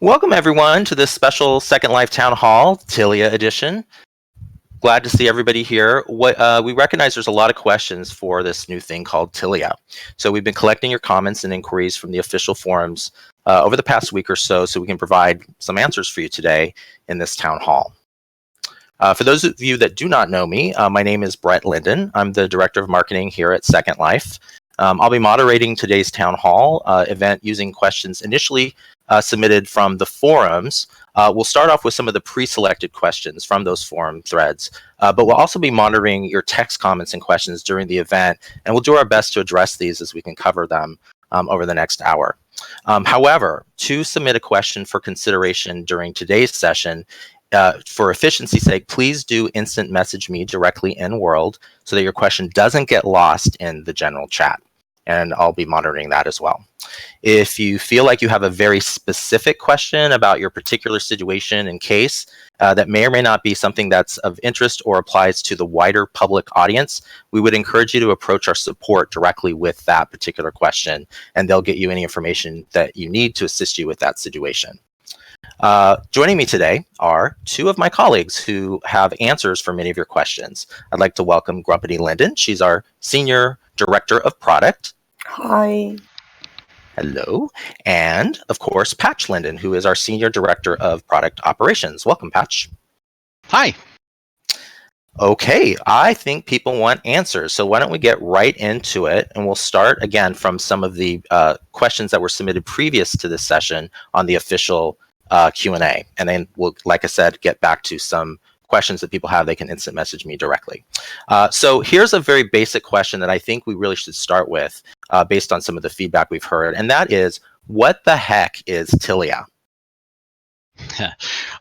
Welcome everyone to this special Second Life Town Hall, Tilia edition. Glad to see everybody here. We recognize there's a lot of questions for this new thing called Tilia. So we've been collecting your comments and inquiries from the official forums over the past week or so we can provide some answers for you today in this town hall. For those of you that do not know me, my name is Brett Linden. I'm the Director of Marketing here at Second Life. I'll be moderating today's town hall event using questions initially submitted from the forums. We'll start off with some of the pre-selected questions from those forum threads, but we'll also be monitoring your text comments and questions during the event, and we'll do our best to address these as we can cover them over the next hour. However, to submit a question for consideration during today's session, for efficiency's sake, please do instant message me directly in World so that your question doesn't get lost in the general chat. And I'll be monitoring that as well. If you feel like you have a very specific question about your particular situation and case that may or may not be something that's of interest or applies to the wider public audience, we would encourage you to approach our support directly with that particular question, and they'll get you any information that you need to assist you with that situation. Joining me today are two of my colleagues who have answers for many of your questions. I'd like to welcome Grumpity Linden. She's our Senior Director of Product. Hi. Hello. And of course, Patch Linden, who is our Senior Director of Product Operations. Welcome, Patch. Hi. Okay, I think people want answers. So why don't we get right into it? And we'll start again from some of the questions that were submitted previous to this session on the official Q&A. And then we'll, like I said, get back to some questions that people have. They can instant message me directly. So here's a very basic question that I think we really should start with based on some of the feedback we've heard. And that is, what the heck is Tilia?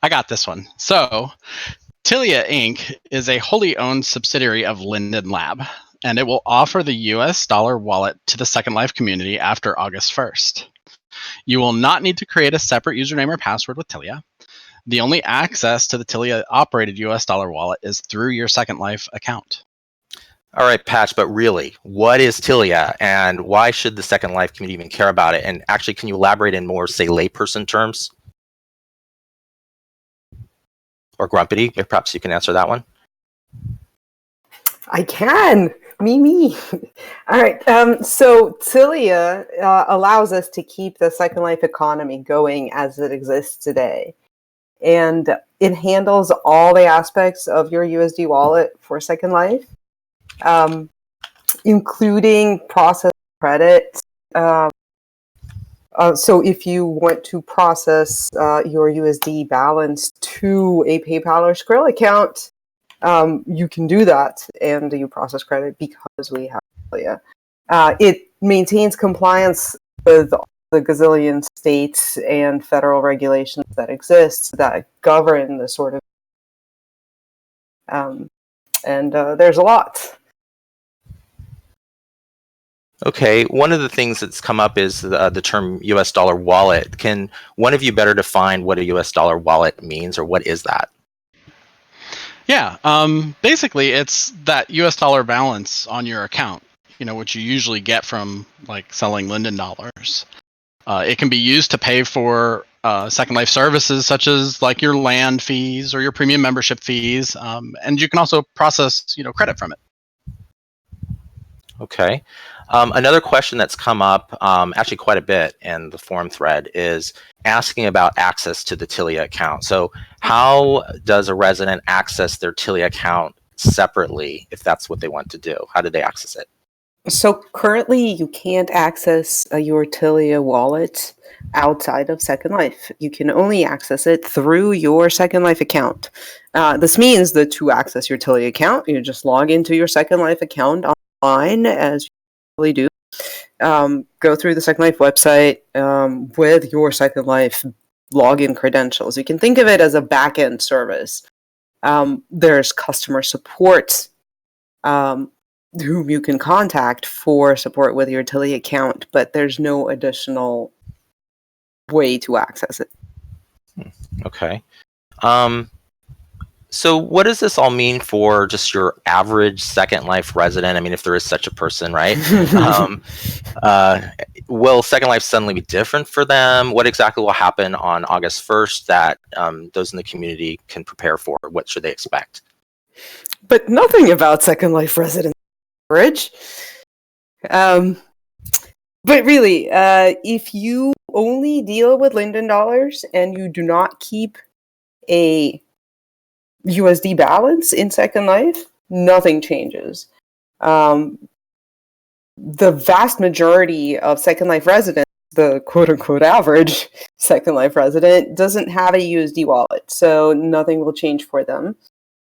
I got this one. So Tilia Inc. is a wholly owned subsidiary of Linden Lab, and it will offer the US dollar wallet to the Second Life community after August 1st. You will not need to create a separate username or password with Tilia. The only access to the Tilia operated US dollar wallet is through your Second Life account. All right, Patch, but really, what is Tilia and why should the Second Life community even care about it? And actually, can you elaborate in more, say, layperson terms? Or Grumpity, if perhaps you can answer that one. I can. Me. All right. So Tilia allows us to keep the Second Life economy going as it exists today. And it handles all the aspects of your USD wallet for Second Life, including process credit. So if you want to process your USD balance to a PayPal or Skrill account, you can do that, and you process credit because we have Tilia. It maintains compliance with the gazillion states and federal regulations that exist that govern the sort of, and there's a lot. Okay, one of the things that's come up is the term US dollar wallet. Can one of you better define what a US dollar wallet means, or what is that? Yeah, basically it's that US dollar balance on your account, which you usually get from like selling Linden dollars. It can be used to pay for Second Life services such as like your land fees or your premium membership fees, and you can also process, credit from it. Okay. Another question that's come up actually quite a bit in the forum thread is asking about access to the Tilia account. So how does a resident access their Tilia account separately if that's what they want to do? How do they access it? So currently you can't access your Tilia wallet outside of Second Life. You can only access it through your Second Life account. This means that to access your Tilia account, you just log into your Second Life account online, as you usually do. Go through the Second Life website with your Second Life login credentials. You can think of it as a back-end service. There's customer support whom you can contact for support with your Tilia account, but there's no additional way to access it. Okay. So what does this all mean for just your average Second Life resident? I mean, if there is such a person, right? will Second Life suddenly be different for them? What exactly will happen on August 1st that those in the community can prepare for? What should they expect? But nothing about Second Life resident coverage. But really, if you only deal with Linden dollars and you do not keep a USD balance in Second Life, nothing changes. The vast majority of Second Life residents, the quote-unquote average Second Life resident, doesn't have a USD wallet, so nothing will change for them.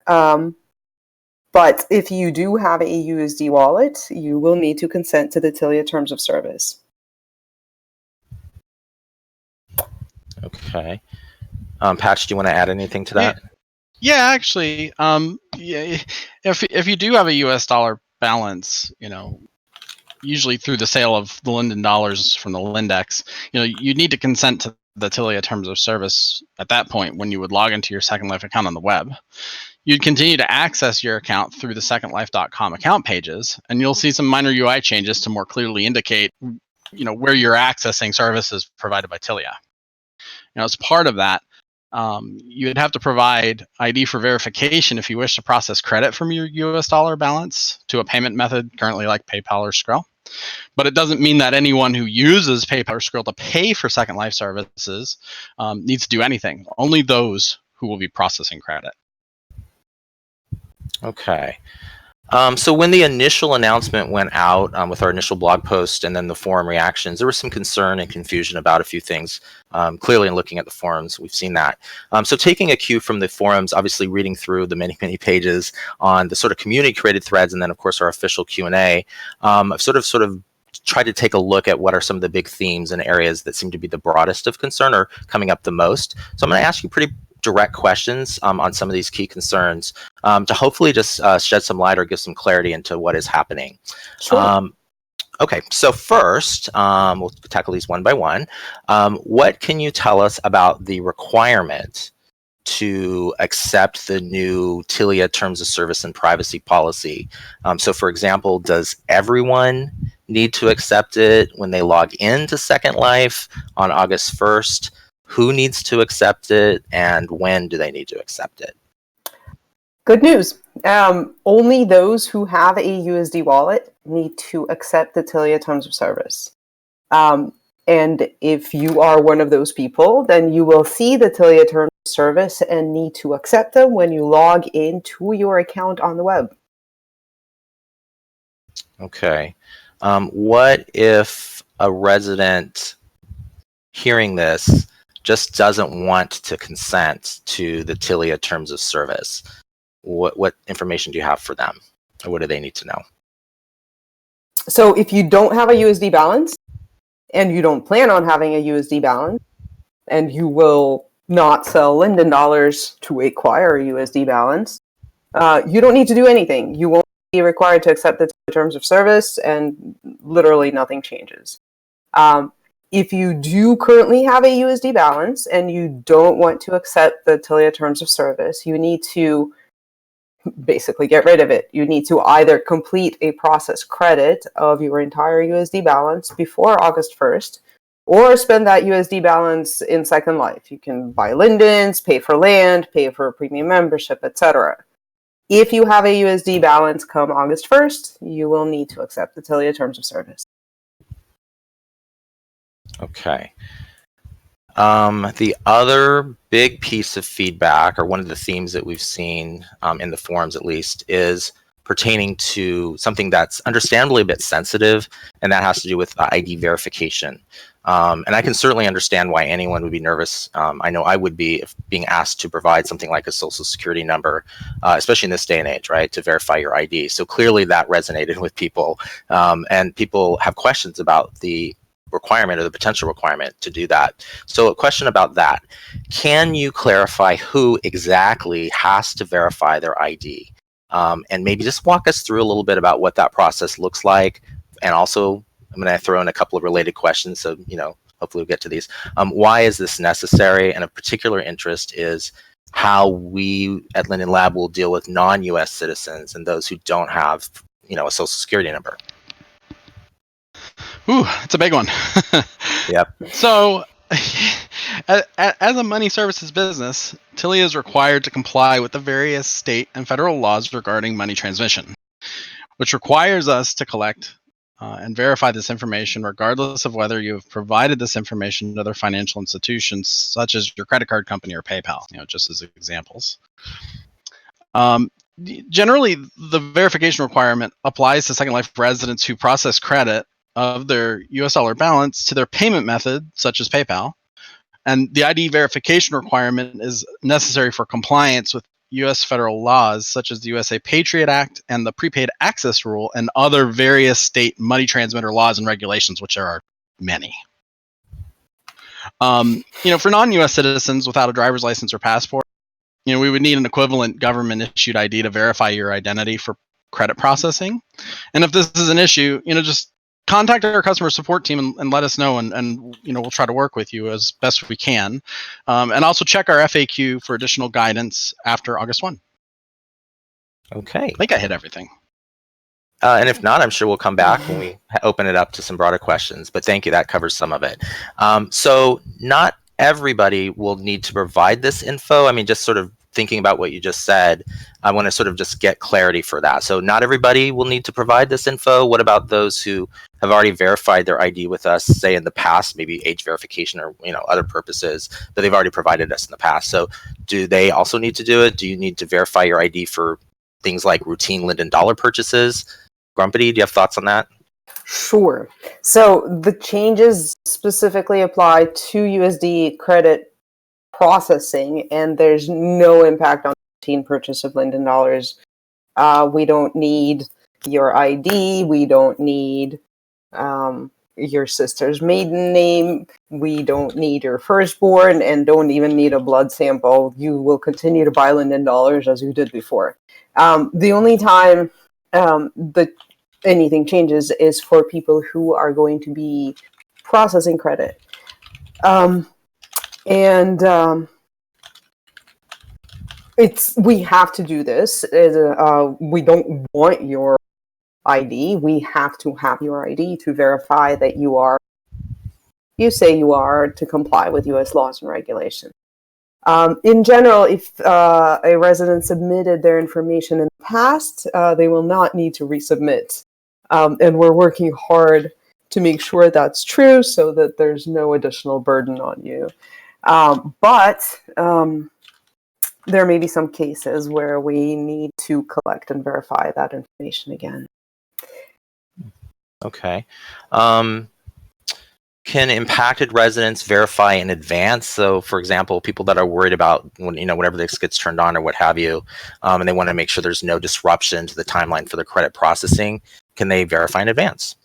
But if you do have a USD wallet, you will need to consent to the Tilia Terms of Service. Okay. Patch, do you want to add anything to that? Yeah, actually, if you do have a US dollar balance, usually through the sale of the Linden dollars from the Lindex, you need to consent to the Tilia Terms of Service at that point when you would log into your Second Life account on the web. You'd continue to access your account through the secondlife.com account pages, and you'll see some minor UI changes to more clearly indicate, where you're accessing services provided by Tilia. As part of that, you would have to provide ID for verification if you wish to process credit from your US dollar balance to a payment method currently like PayPal or Skrill. But it doesn't mean that anyone who uses PayPal or Skrill to pay for Second Life services needs to do anything. Only those who will be processing credit. Okay. So when the initial announcement went out with our initial blog post and then the forum reactions, there was some concern and confusion about a few things. Clearly, in looking at the forums, we've seen that. So taking a cue from the forums, obviously reading through the many, many pages on the sort of community-created threads, and then, of course, our official Q&A, I've sort of tried to take a look at what are some of the big themes and areas that seem to be the broadest of concern or coming up the most. So I'm going to ask you pretty direct questions on some of these key concerns to hopefully just shed some light or give some clarity into what is happening. Sure. Okay, so first, we'll tackle these one by one. What can you tell us about the requirement to accept the new Tilia Terms of Service and Privacy Policy? So for example, does everyone need to accept it when they log into Second Life on August 1st? Who needs to accept it, and when do they need to accept it? Good news. Only those who have a USD wallet need to accept the Tilia Terms of Service. And if you are one of those people, then you will see the Tilia Terms of Service and need to accept them when you log into your account on the web. Okay. What if a resident hearing this just doesn't want to consent to the Tilia Terms of Service? What information do you have for them? Or what do they need to know? So if you don't have a USD balance, and you don't plan on having a USD balance, and you will not sell Linden dollars to acquire a USD balance, you don't need to do anything. You won't be required to accept the Terms of Service, and literally nothing changes. If you do currently have a USD balance and you don't want to accept the Tilia Terms of Service, you need to basically get rid of it. You need to either complete a process credit of your entire USD balance before August 1st, or spend that USD balance in Second Life. You can buy Lindens, pay for land, pay for a premium membership, etc. If you have a USD balance come August 1st, you will need to accept the Tilia Terms of Service. Okay. The other big piece of feedback, or one of the themes that we've seen in the forums at least, is pertaining to something that's understandably a bit sensitive, and that has to do with ID verification. And I can certainly understand why anyone would be nervous. I know I would be if being asked to provide something like a social security number, especially in this day and age, right, to verify your ID. So clearly that resonated with people, and people have questions about the requirement or the potential requirement to do that. So a question about that. Can you clarify who exactly has to verify their ID? And maybe just walk us through a little bit about what that process looks like. And also, I'm going to throw in a couple of related questions, so hopefully we'll get to these. Why is this necessary? And of particular interest is how we at Linden Lab will deal with non-US citizens and those who don't have a social security number. Ooh, it's a big one. Yep. So, as a money services business, Tilia is required to comply with the various state and federal laws regarding money transmission, which requires us to collect and verify this information regardless of whether you have provided this information to other financial institutions, such as your credit card company or PayPal, just as examples. Generally, the verification requirement applies to Second Life residents who process credit of their US dollar balance to their payment method, such as PayPal. And the ID verification requirement is necessary for compliance with US federal laws, such as the USA Patriot Act and the Prepaid Access Rule, and other various state money transmitter laws and regulations, which there are many. For non-US citizens without a driver's license or passport, we would need an equivalent government-issued ID to verify your identity for credit processing. And if this is an issue, just contact our customer support team and let us know, and we'll try to work with you as best we can. And also check our FAQ for additional guidance after August 1. Okay. I think I hit everything. And if not, I'm sure we'll come back when we open it up to some broader questions. But thank you, that covers some of it. So not everybody will need to provide this info. I mean, just sort of thinking about what you just said, I want to sort of just get clarity for that. So not everybody will need to provide this info. What about those who have already verified their ID with us, say in the past, maybe age verification or other purposes that they've already provided us in the past? So do they also need to do it? Do you need to verify your ID for things like routine Linden dollar purchases? Grumpity, do you have thoughts on that? Sure. So the changes specifically apply to USD credit processing, and there's no impact on routine purchase of Linden dollars. We don't need your ID. We don't need your sister's maiden name. We don't need your firstborn, and don't even need a blood sample. You will continue to buy Linden dollars as you did before. The only time anything changes is for people who are going to be processing credit. We have to do this. We don't want your ID. We have to have your ID to verify that you say you are, to comply with US laws and regulations. In general, if a resident submitted their information in the past, they will not need to resubmit. And we're working hard to make sure that's true so that there's no additional burden on you. But there may be some cases where we need to collect and verify that information again. Okay. Can impacted residents verify in advance? So, for example, people that are worried about whenever this gets turned on or what have you, and they want to make sure there's no disruption to the timeline for their credit processing, can they verify in advance?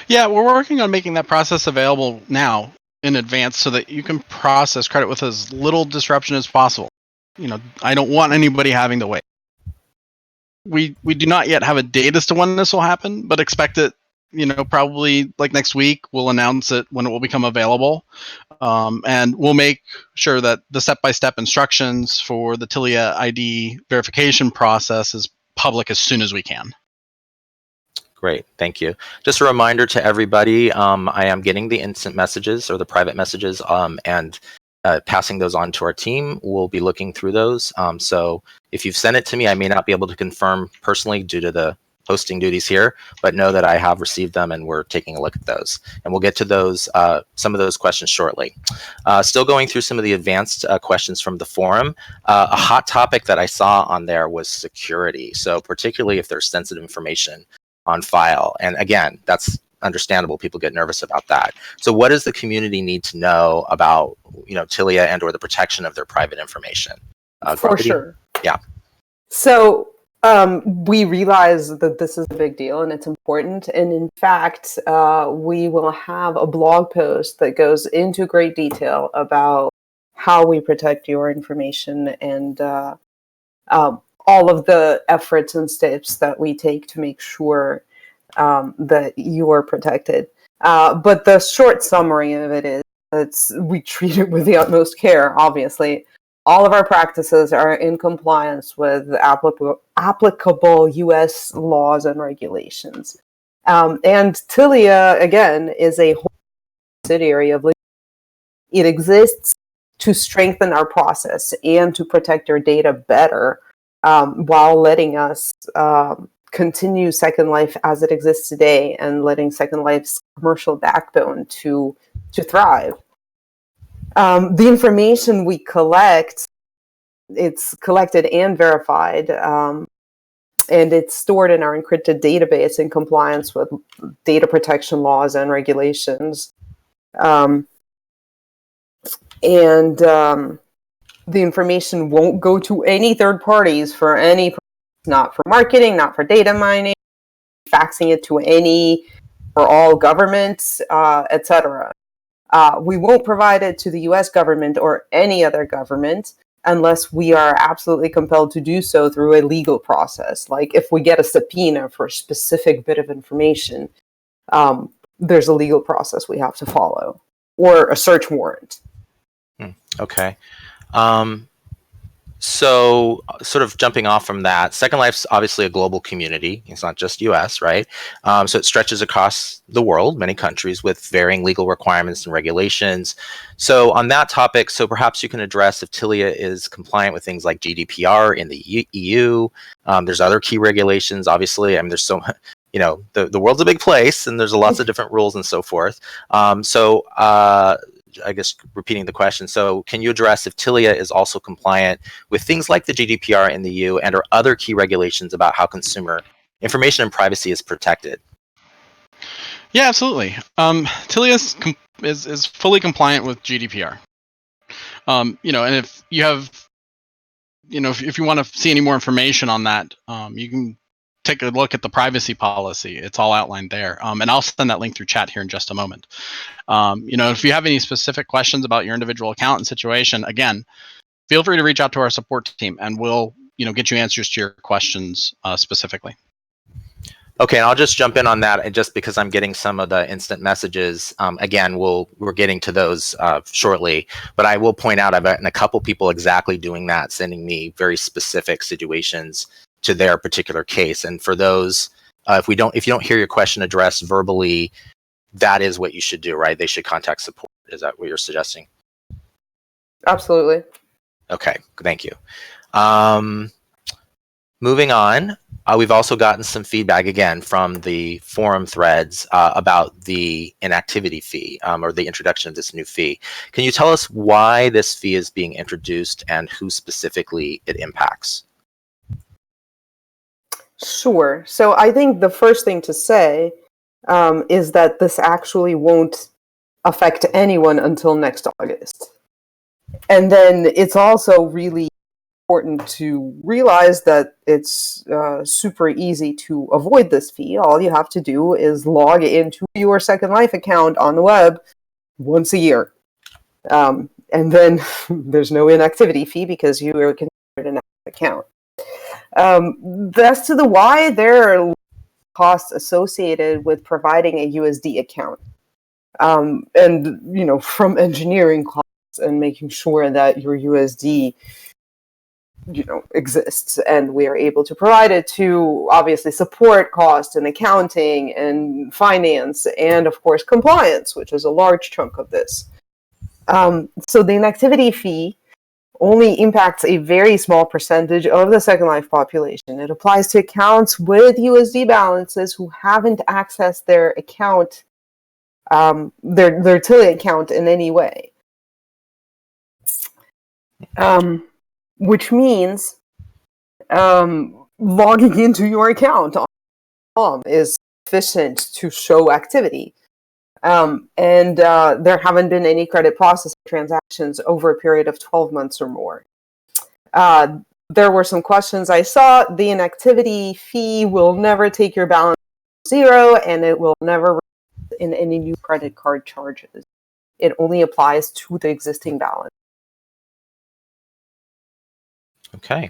Yeah, we're working on making that process available now in advance so that you can process credit with as little disruption as possible. I don't want anybody having to wait. We do not yet have a date as to when this will happen, but expect it, probably like next week. We'll announce it when it will become available. And we'll make sure that the step-by-step instructions for the Tilia ID verification process is public as soon as we can. Great, thank you. Just a reminder to everybody, I am getting the instant messages or the private messages and passing those on to our team. We'll be looking through those. So if you've sent it to me, I may not be able to confirm personally due to the hosting duties here, but know that I have received them and we're taking a look at those. And we'll get to those, some of those questions shortly. Still going through some of the advanced questions from the forum. A hot topic that I saw on there was security. So particularly if there's sensitive information on file. And again, that's understandable. People get nervous about that. So what does the community need to know about, Tilia and or the protection of their private information? For sure. Yeah. So we realize that this is a big deal and it's important. And in fact, we will have a blog post that goes into great detail about how we protect your information and all of the efforts and steps that we take to make sure that you are protected. But the short summary of it is we treat it with the utmost care, obviously. all of our practices are in compliance with applicable U.S. laws and regulations. And Tilia, again, is a whole subsidiary of Linden. It exists to strengthen our process and to protect your data better, while letting us continue Second Life as it exists today and letting Second Life's commercial backbone to thrive. The information we collect, it's collected and verified, and it's stored in our encrypted database in compliance with data protection laws and regulations. The information won't go to any third parties for any purpose, not for marketing, not for data mining, faxing it to for all governments, etc. We won't provide it to the US government or any other government unless we are absolutely compelled to do so through a legal process. Like if we get a subpoena for a specific bit of information, there's a legal process we have to follow, or a search warrant. Okay. So sort of jumping off from that, Second Life's obviously a global community. It's not just US, right? So it stretches across the world, many countries with varying legal requirements and regulations. So on that topic, so perhaps you can address if Tilia is compliant with things like GDPR in the EU. There's other key regulations, obviously. I mean, there's so, the world's a big place and there's lots of different rules and so forth. I guess repeating the question, so can you address if Tilia is also compliant with things like the GDPR in the EU and or other key regulations about how consumer information and privacy is protected? Yeah, absolutely. Tilia is fully compliant with GDPR. And if you have, if you want to see any more information on that, you can take a look at the privacy policy. It's all outlined there. And I'll send that link through chat here in just a moment. If you have any specific questions about your individual account and situation, again, feel free to reach out to our support team and we'll, get you answers to your questions specifically. Okay, and I'll just jump in on that, and just because I'm getting some of the instant messages, again, we're getting to those shortly, but I will point out I've gotten a couple people exactly doing that, sending me very specific situations to their particular case. And for those, if you don't hear your question addressed verbally, that is what you should do, right? They should contact support. Is that what you're suggesting? Absolutely. Okay, thank you. Moving on, we've also gotten some feedback again from the forum threads about the inactivity fee, or the introduction of this new fee. Can you tell us why this fee is being introduced and who specifically it impacts? Sure. So I think the first thing to say is that this actually won't affect anyone until next August. And then it's also really important to realize that it's super easy to avoid this fee. All you have to do is log into your Second Life account on the web once a year. And then there's no inactivity fee because you are considered an active account. As to the why, there are costs associated with providing a USD account. And, from engineering costs and making sure that your USD, exists, and we are able to provide it, to obviously support cost and accounting and finance and, of course, compliance, which is a large chunk of this. So the inactivity fee only impacts a very small percentage of the Second Life population. It applies to accounts with USD balances who haven't accessed their account, their Tilia account in any way. Which means logging into your account is sufficient to show activity. And there haven't been any credit processing transactions over a period of 12 months or more. There were some questions I saw. The inactivity fee will never take your balance to zero, and it will never result in any new credit card charges. It only applies to the existing balance. Okay.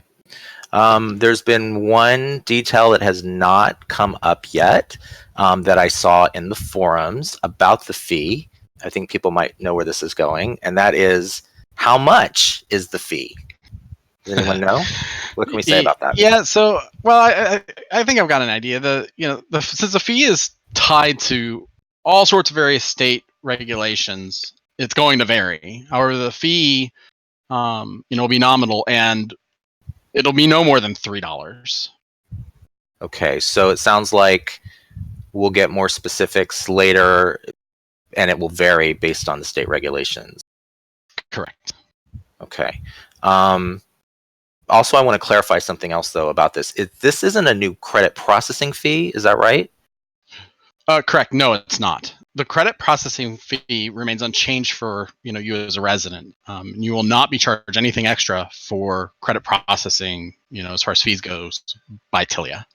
There's been one detail that has not come up yet that I saw in the forums about the fee. I think people might know where this is going, and that is, how much is the fee? Does anyone know? What can we say about that? Yeah. So, well, I think I've got an idea. Since the fee is tied to all sorts of various state regulations, it's going to vary. However, the fee, will be nominal, and it'll be no more than $3. Okay, so it sounds like we'll get more specifics later, and it will vary based on the state regulations. Correct. Okay. Also, I want to clarify something else, though, about this. This isn't a new credit processing fee, is that right? Correct. No, it's not. The credit processing fee remains unchanged for you as a resident. You will not be charged anything extra for credit processing. As far as fees goes, by Tilia.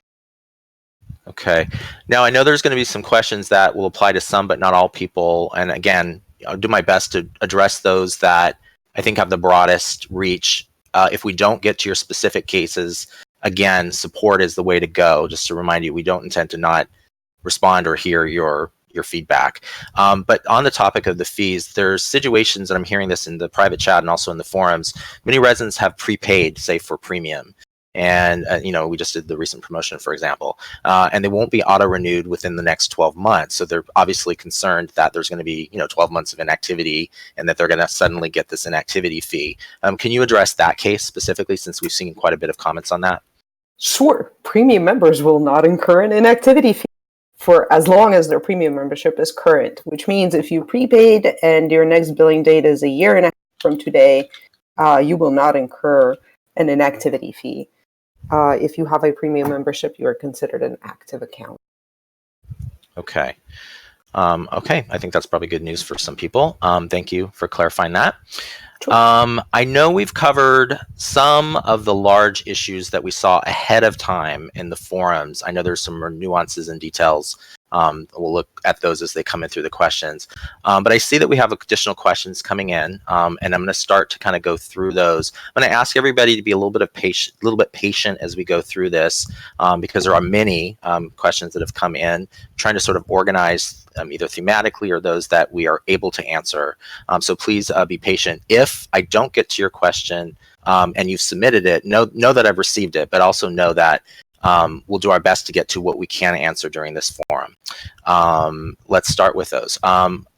Okay. Now, I know there's going to be some questions that will apply to some, but not all people. And again, I'll do my best to address those that I think have the broadest reach. If we don't get to your specific cases, again, support is the way to go. Just to remind you, we don't intend to not respond or hear your feedback. But on the topic of the fees, there's situations, and I'm hearing this in the private chat and also in the forums, many residents have prepaid, say, for premium. And, we just did the recent promotion, for example, and they won't be auto-renewed within the next 12 months. So they're obviously concerned that there's going to be, 12 months of inactivity and that they're going to suddenly get this inactivity fee. Can you address that case specifically, since we've seen quite a bit of comments on that? Sure. Premium members will not incur an inactivity fee for as long as their premium membership is current, which means if you prepaid and your next billing date is a year and a half from today, you will not incur an inactivity fee. If you have a premium membership, you are considered an active account. Okay. Okay, I think that's probably good news for some people. Thank you for clarifying that. Sure. I know we've covered some of the large issues that we saw ahead of time in the forums. I know there's some more nuances and details. We'll look at those as they come in through the questions. But I see that we have additional questions coming in, and I'm going to start to kind of go through those. I'm going to ask everybody to be a little bit patient as we go through this, because there are many questions that have come in, trying to sort of organize either thematically or those that we are able to answer. So please be patient. If I don't get to your question and you've submitted it, know that I've received it, but also know that we'll do our best to get to what we can answer during this forum. Let's start with those.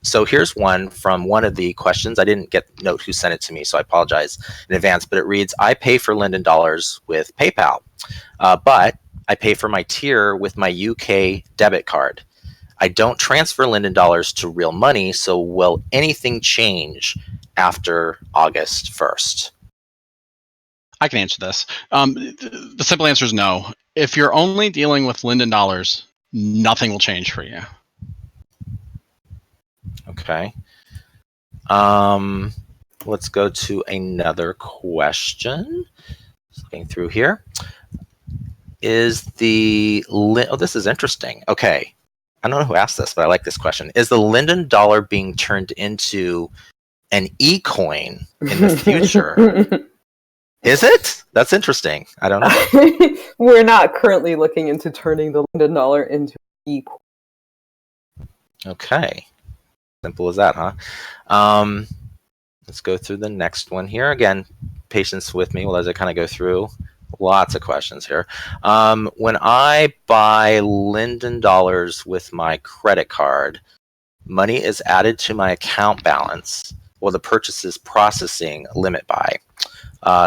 So here's one from one of the questions. I didn't note who sent it to me, so I apologize in advance, but it reads, I pay for Linden dollars with PayPal, but I pay for my tier with my UK debit card. I don't transfer Linden dollars to real money, so will anything change after August 1st? I can answer this. The simple answer is no. If you're only dealing with Linden dollars, nothing will change for you. Okay. Let's go to another question. Just looking through here. Is oh, this is interesting. Okay. I don't know who asked this, but I like this question. Is the Linden dollar being turned into an e-coin in the future? Is it? That's interesting. I don't know. We're not currently looking into turning the Linden dollar into an e-coin. Okay. Simple as that, huh? Let's go through the next one here. Again, patience with me as I kind of go through. Lots of questions here. When I buy Linden dollars with my credit card, money is added to my account balance or the purchases processing limit by.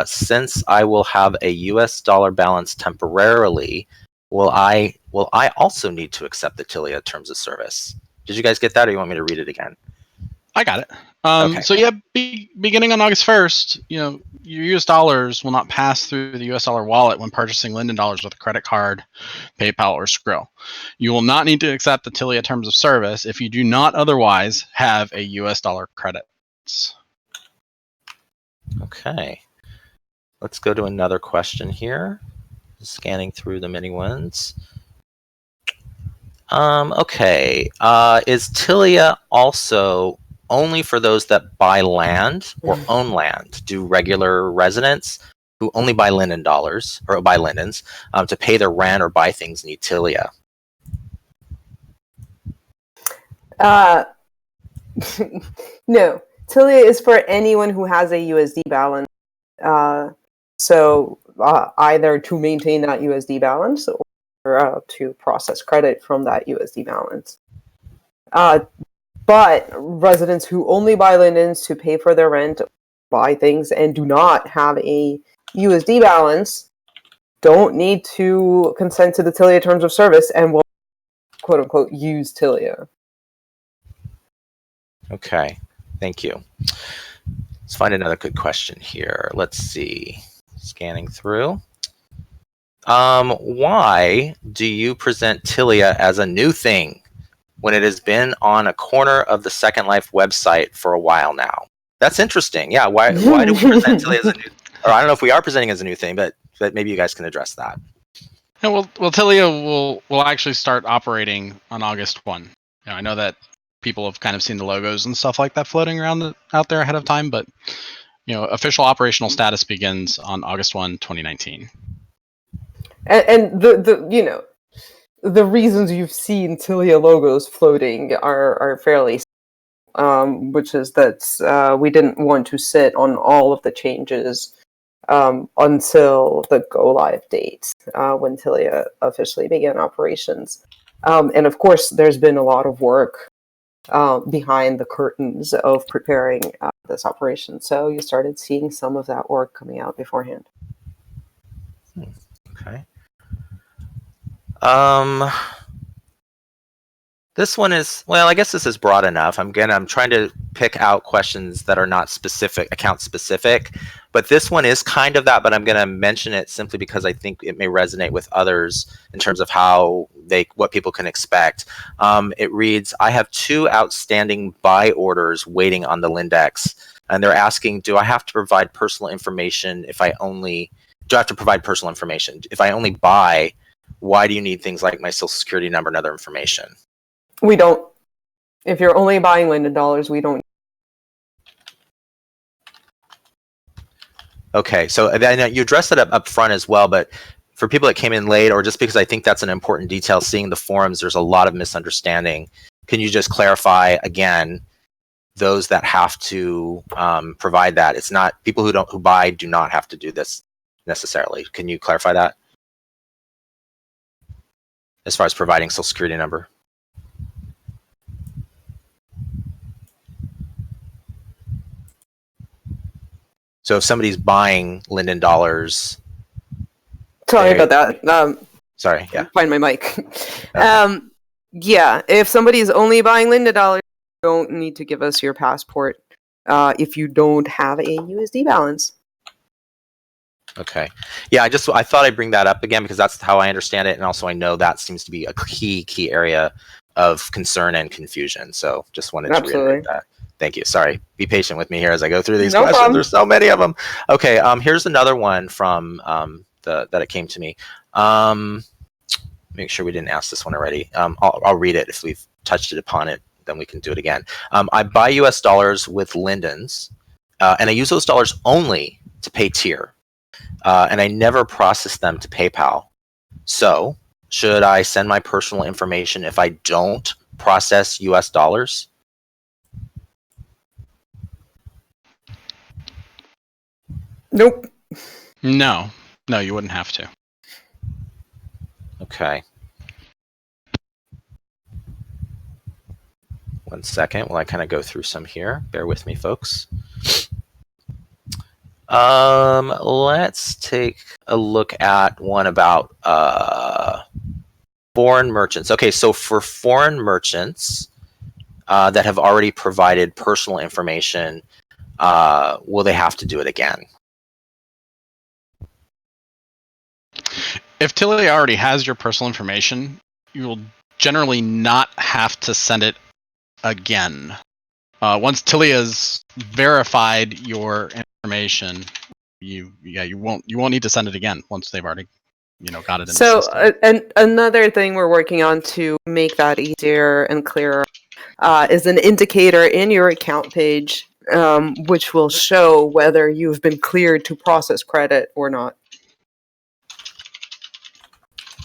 Since I will have a US dollar balance temporarily, will I also need to accept the Tilia terms of service? Did you guys get that, or you want me to read it again? I got it. Okay. So yeah, beginning on August 1st, your US dollars will not pass through the US dollar wallet when purchasing Linden dollars with a credit card, PayPal, or Skrill. You will not need to accept the Tilia terms of service if you do not otherwise have a US dollar credits. Okay. Let's go to another question here. Scanning through the many ones. Okay. Is Tilia also only for those that buy land or own land? Do regular residents who only buy Linden dollars or buy Lindens to pay their rent or buy things need Tilia? No. Tilia is for anyone who has a USD balance. So either to maintain that USD balance or to process credit from that USD balance. But residents who only buy lindens to pay for their rent, buy things, and do not have a USD balance don't need to consent to the Tilia terms of service and will, quote unquote, use Tilia. Okay, thank you. Let's find another good question here. Let's see. Scanning through. Why do you present Tilia as a new thing when it has been on a corner of the Second Life website for a while now? That's interesting. Yeah, why do we present Tilia as a new, or I don't know if we are presenting as a new thing, but maybe you guys can address that. Yeah, well, Tilia will actually start operating on August 1. I know that people have kind of seen the logos and stuff like that floating around out there ahead of time, but official operational status begins on August 1, 2019. And the reasons you've seen Tilia logos floating are fairly, which is that we didn't want to sit on all of the changes until the go live date when Tilia officially began operations. And of course, there's been a lot of work behind the curtains of preparing this operation. So you started seeing some of that work coming out beforehand. Okay. This one is, well, I guess this is broad enough. I'm trying to pick out questions that are not specific, account specific, but this one is kind of that, but I'm going to mention it simply because I think it may resonate with others in terms of what people can expect. It reads, I have 2 outstanding buy orders waiting on the Lindex, and they're asking, do I have to provide personal information if I only buy? Why do you need things like my social security number and other information? We don't. If you're only buying Linden dollars, we don't. Okay, so then you addressed it up front as well, but for people that came in late, or just because I think that's an important detail, seeing the forums, there's a lot of misunderstanding. Can you just clarify again, those that have to provide that? It's not people who buy do not have to do this necessarily. Can you clarify that as far as providing social security number? So if somebody's buying Linden dollars, Sorry about that. Sorry, yeah. Find my mic. Okay. Yeah, if somebody's only buying Linden dollars, you don't need to give us your passport if you don't have a USD balance. Okay. Yeah, I thought I'd bring that up again because that's how I understand it, and also I know that seems to be a key area of concern and confusion. So just wanted to reiterate that. Thank you. Sorry. Be patient with me here as I go through these questions. Problem. There's so many of them. Okay. Here's another one from that it came to me. Make sure we didn't ask this one already. I'll read it. If we've touched it upon it, then we can do it again. I buy US dollars with Lindens, and I use those dollars only to pay tier, and I never process them to PayPal. So should I send my personal information if I don't process US dollars? Nope. No, you wouldn't have to. Okay. One second while I kind of go through some here. Bear with me, folks. Let's take a look at one about foreign merchants. Okay, so for foreign merchants that have already provided personal information, will they have to do it again? If Tilia already has your personal information, you will generally not have to send it again. Once Tilia's verified your information, you won't need to send it again once they've already got it in the system. So another thing we're working on to make that easier and clearer is an indicator in your account page, which will show whether you've been cleared to process credit or not.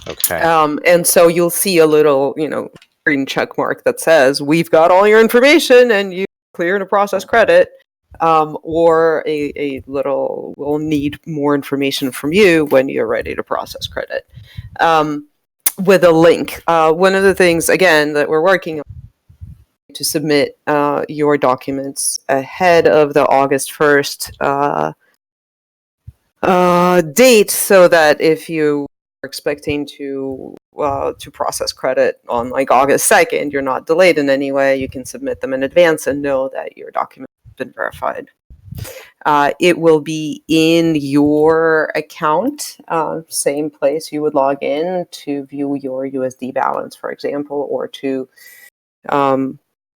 Okay. And so you'll see a little, green check mark that says, we've got all your information and you clear to process credit. or a little, we'll need more information from you when you're ready to process credit. With a link. One of the things, again, that we're working on to submit your documents ahead of the August 1st date, so that if you are expecting to process credit on like August 2nd, you're not delayed in any way. You can submit them in advance and know that your document has been verified. It will be in your account, same place you would log in to view your USD balance, for example, or to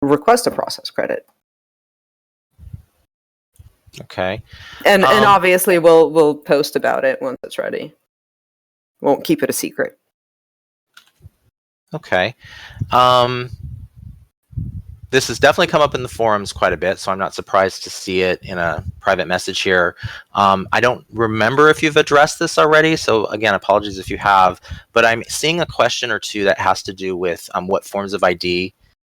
request a process credit. Okay. And obviously we'll post about it once it's ready. Won't keep it a secret. Okay. This has definitely come up in the forums quite a bit, so I'm not surprised to see it in a private message here. I don't remember if you've addressed this already, so again, apologies if you have, but I'm seeing a question or two that has to do with what forms of ID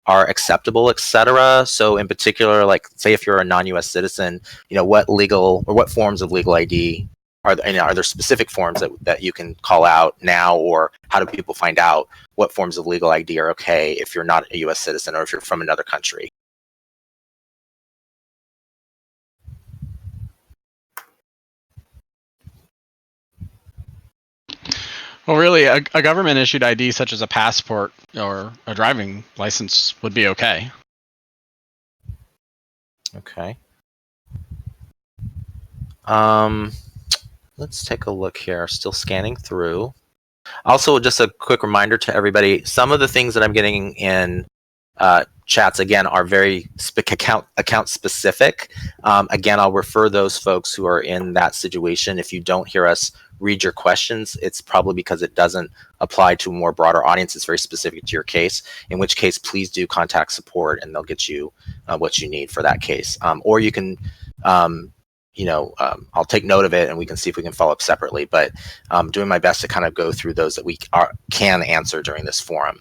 are acceptable, etc. So in particular, like say if you're a non-US citizen, what legal or what forms of legal ID are there specific forms that you can call out now, or how do people find out what forms of legal ID are okay if you're not a US citizen or if you're from another country? Well, really, a government issued ID such as a passport or a driving license would be okay. Okay. Let's take a look here. Still scanning through. Also, just a quick reminder to everybody, some of the things that I'm getting in chats, again, are very account specific. Again, I'll refer those folks who are in that situation. If you don't hear us read your questions, it's probably because it doesn't apply to a more broader audience. It's very specific to your case, in which case, please do contact support and they'll get you what you need for that case. Or you can I'll take note of it and we can see if we can follow up separately, but doing my best to kind of go through those that we can answer during this forum.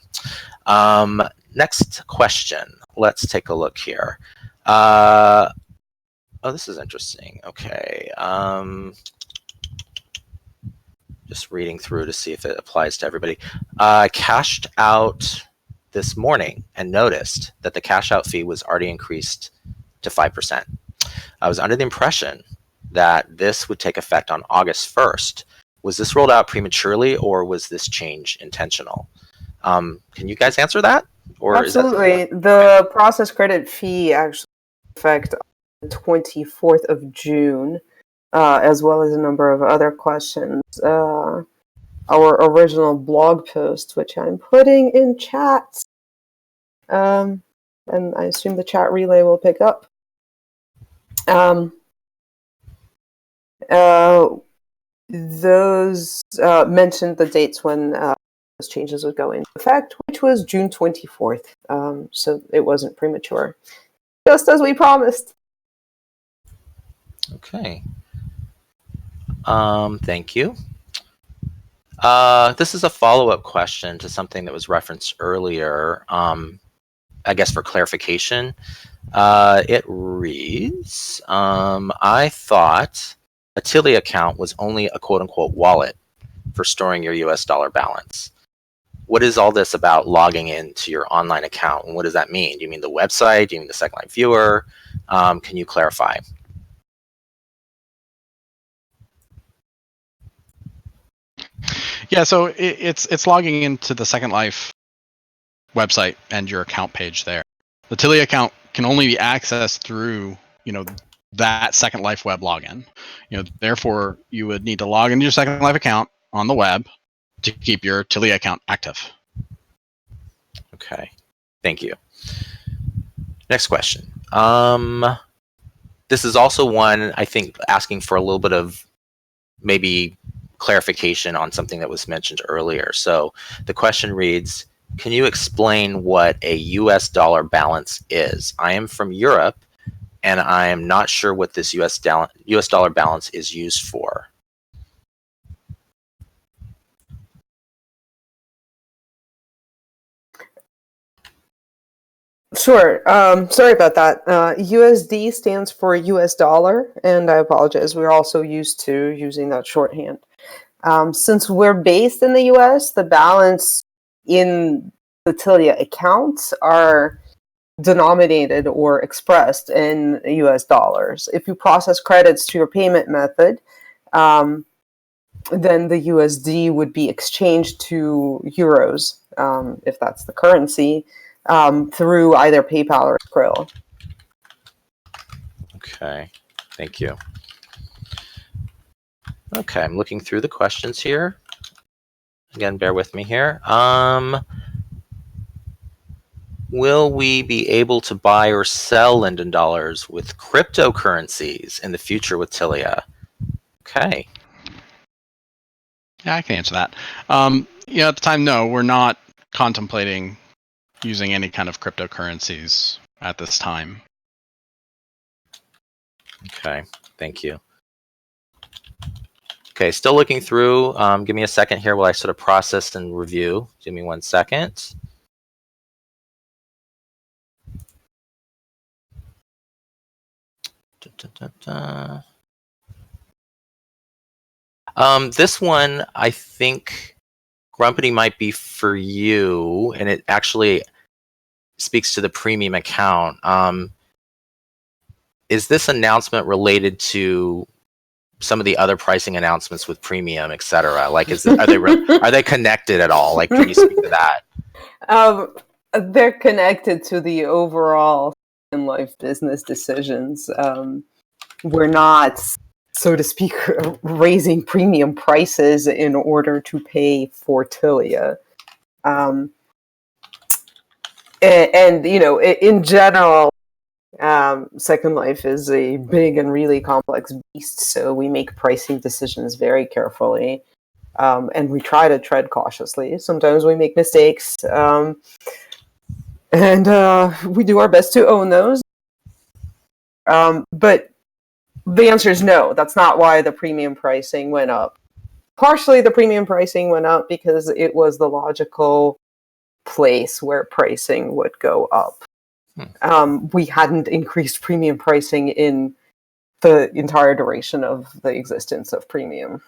Next question. Let's take a look here. Oh, this is interesting. Okay. Just reading through to see if it applies to everybody. Cashed out this morning and noticed that the cash out fee was already increased to 5%. I was under the impression that this would take effect on August 1st. Was this rolled out prematurely, or was this change intentional? Can you guys answer that? Or absolutely. The process credit fee actually affect on the 24th of June, as well as a number of other questions. Our original blog post, which I'm putting in chat, and I assume the chat relay will pick up. Those mentioned the dates when those changes would go into effect, which was June 24th. So it wasn't premature, just as we promised. Okay. Thank you. This is a follow-up question to something that was referenced earlier. I guess for clarification, it reads, I thought a Tilia account was only a quote-unquote wallet for storing your US dollar balance. What is all this about logging into your online account, and what does that mean? Do you mean the website? Do you mean the Second Life viewer? Can you clarify? Yeah, so it's logging into the Second Life website and your account page there. The Tilia account can only be accessed through, that Second Life web login. Therefore, you would need to log into your Second Life account on the web to keep your Tilia account active. Okay, thank you. Next question. This is also one, I think, asking for a little bit of maybe clarification on something that was mentioned earlier. So the question reads, can you explain what a US dollar balance is? I am from Europe and I am not sure what this US dollar balance is used for. Sure. Sorry about that. USD stands for US dollar, and I apologize. We're also used to using that shorthand. Since we're based in the US, the balance in the Tilia accounts are denominated or expressed in US dollars. If you process credits to your payment method, then the USD would be exchanged to euros, if that's the currency, through either PayPal or Skrill. Okay, thank you. Okay, I'm looking through the questions here. Again, bear with me here. Will we be able to buy or sell Linden dollars with cryptocurrencies in the future with Tilia? Okay. Yeah, I can answer that. Yeah, at the time, no, we're not contemplating using any kind of cryptocurrencies at this time. Okay, thank you. Okay, still looking through. Give me a second here while I sort of process and review. Give me 1 second. This one, I think, Grumpity might be for you, and it actually speaks to the premium account. Is this announcement related to some of the other pricing announcements with premium, etc.? Like, are they connected at all? Like, can you speak to that? They're connected to the overall in life business decisions. We're not, so to speak, raising premium prices in order to pay for Tilia. And you know, in general, Second Life is a big and really complex beast, so we make pricing decisions very carefully, and we try to tread cautiously. Sometimes we make mistakes, and we do our best to own those. But the answer is no. That's not why the premium pricing went up. Partially, the premium pricing went up because it was the logical place where pricing would go up. We hadn't increased premium pricing in the entire duration of the existence of premium.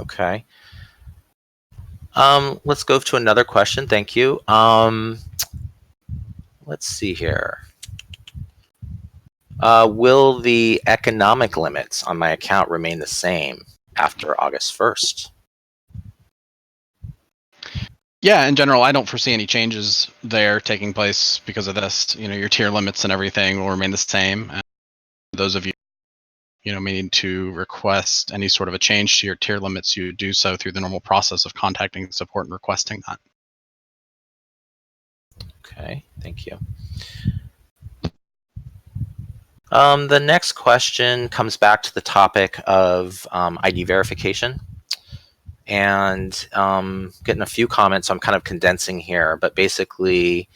Okay. Let's go to another question. Thank you. Let's see here. Will the economic limits on my account remain the same after August 1st? Yeah, in general, I don't foresee any changes there taking place because of this. You know, your tier limits and everything will remain the same. And those of you, meaning to request any sort of a change to your tier limits, you do so through the normal process of contacting support and requesting that. Okay, thank you. The next question comes back to the topic of ID verification. And getting a few comments, so I'm kind of condensing here, but basically,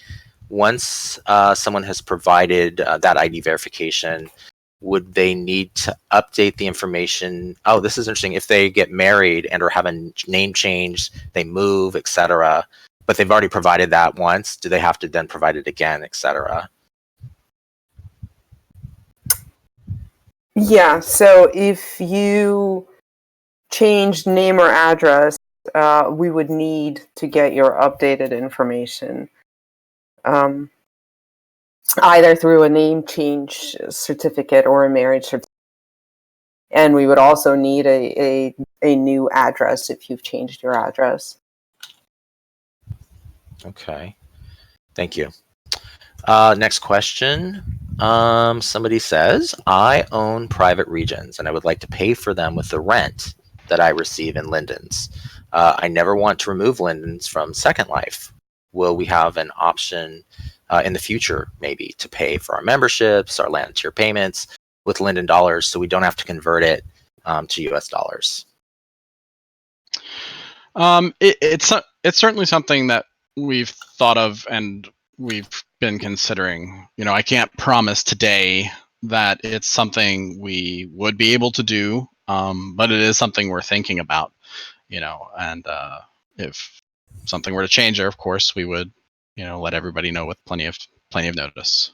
once someone has provided that ID verification, would they need to update the information? Oh, this is interesting. If they get married and or have a name change, they move, etc., but they've already provided that once, do they have to then provide it again, etc.? Yeah, so if you changed name or address, we would need to get your updated information, either through a name change certificate or a marriage certificate. And we would also need a new address if you've changed your address. Okay, thank you. Next question. Somebody says, I own private regions and I would like to pay for them with the rent that I receive in Lindens. I never want to remove Lindens from Second Life. Will we have an option in the future, maybe, to pay for our memberships, our land tier payments with Linden dollars so we don't have to convert it to US dollars? It's certainly something that we've thought of and we've been considering. I can't promise today that it's something we would be able to do, but it is something we're thinking about. And if something were to change there, of course, we would let everybody know with plenty of notice.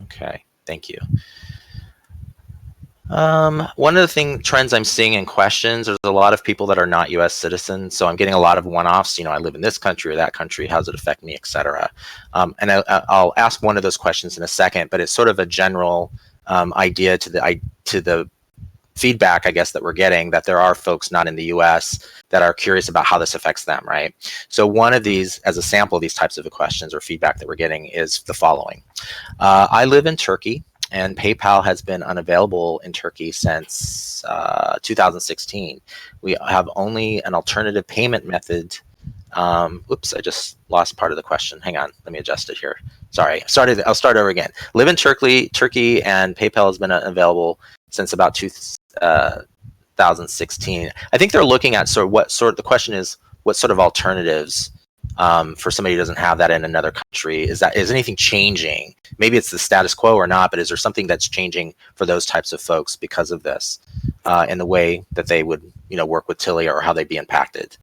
Okay, thank you. One of the trends I'm seeing in questions, there's a lot of people that are not U.S. citizens, so I'm getting a lot of one-offs. I live in this country or that country. How does it affect me, etc. And I'll ask one of those questions in a second, but it's sort of a general idea to the feedback, I guess, that we're getting, that there are folks not in the U.S. that are curious about how this affects them, right? So one of these, as a sample of these types of questions or feedback that we're getting, is the following. I live in Turkey, and PayPal has been unavailable in Turkey since 2016. We have only an alternative payment method. Oops, I just lost part of the question. Hang on, let me adjust it here. Sorry, I'll start over again. Live in Turkey, and PayPal has been available since about 2016. I think they're looking at the question is, what sort of alternatives for somebody who doesn't have that in another country? Is anything changing? Maybe it's the status quo or not, but is there something that's changing for those types of folks because of this, in the way that they would, work with Tilia, or how they'd be impacted?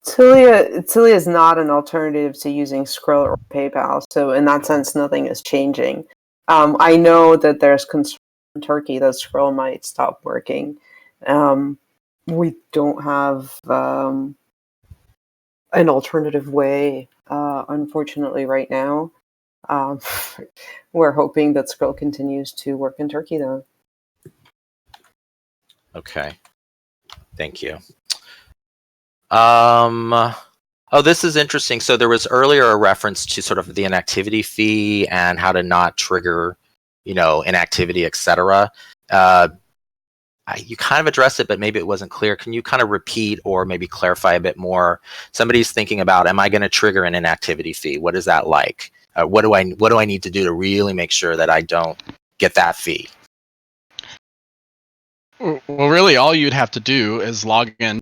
Tilia is not an alternative to using Skrill or PayPal, so in that sense, nothing is changing. I know that there's concern in Turkey that Skrill might stop working. We don't have an alternative way, unfortunately, right now. We're hoping that Skrill continues to work in Turkey, though. Okay, thank you. Oh, this is interesting. So there was earlier a reference to sort of the inactivity fee and how to not trigger, inactivity, etc. You kind of addressed it, but maybe it wasn't clear. Can you kind of repeat or maybe clarify a bit more? Somebody's thinking about, am I going to trigger an inactivity fee? What is that like? What do I need to do to really make sure that I don't get that fee? Well, really, all you'd have to do is log in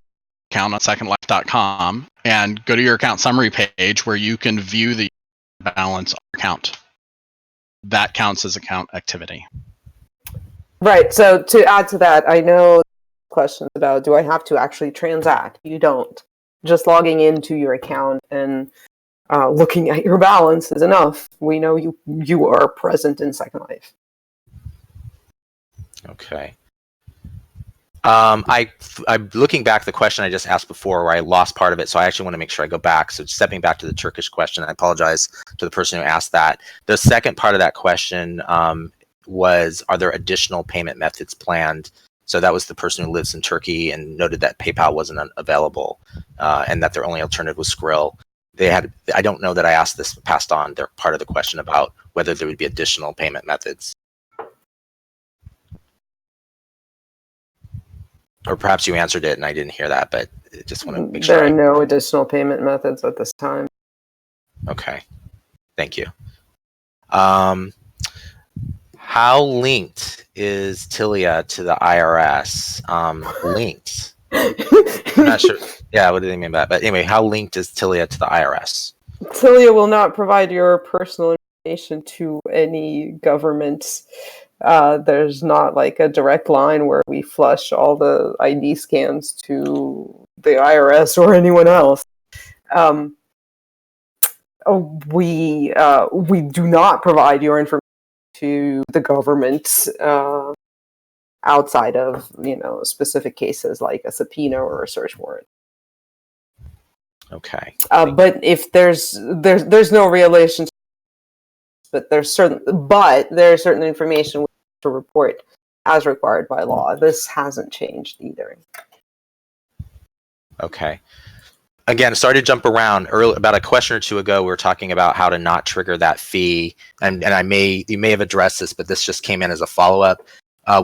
account on secondlife.com and go to your account summary page where you can view the balance on your account. That counts as account activity. Right. So to add to that, I know questions about, do I have to actually transact? You don't. Just logging into your account and looking at your balance is enough. We know you are present in Second Life. Okay. I'm looking back the question I just asked before, where I lost part of it, so I actually want to make sure I go back. So stepping back to the Turkish question, I apologize to the person who asked that. The second part of that question was, are there additional payment methods planned? So that was the person who lives in Turkey and noted that PayPal wasn't available, and that their only alternative was Skrill. I don't know that I asked this, passed on their part of the question about whether there would be additional payment methods. Or perhaps you answered it and I didn't hear that, but I just want to make sure. There are no additional payment methods at this time. Okay, thank you. How linked is Tilia to the IRS? Linked. I'm not sure. Yeah, what do they mean by that? But anyway, how linked is Tilia to the IRS? Tilia will not provide your personal information to any government. There's not like a direct line where we flush all the ID scans to the IRS or anyone else. We do not provide your information to the government outside of specific cases like a subpoena or a search warrant. Okay. But if there's no relationship, but there's certain information to report as required by law. This hasn't changed either. Okay. Again, sorry to jump around. About a question or two ago, we were talking about how to not trigger that fee, and you may have addressed this, but this just came in as a follow-up.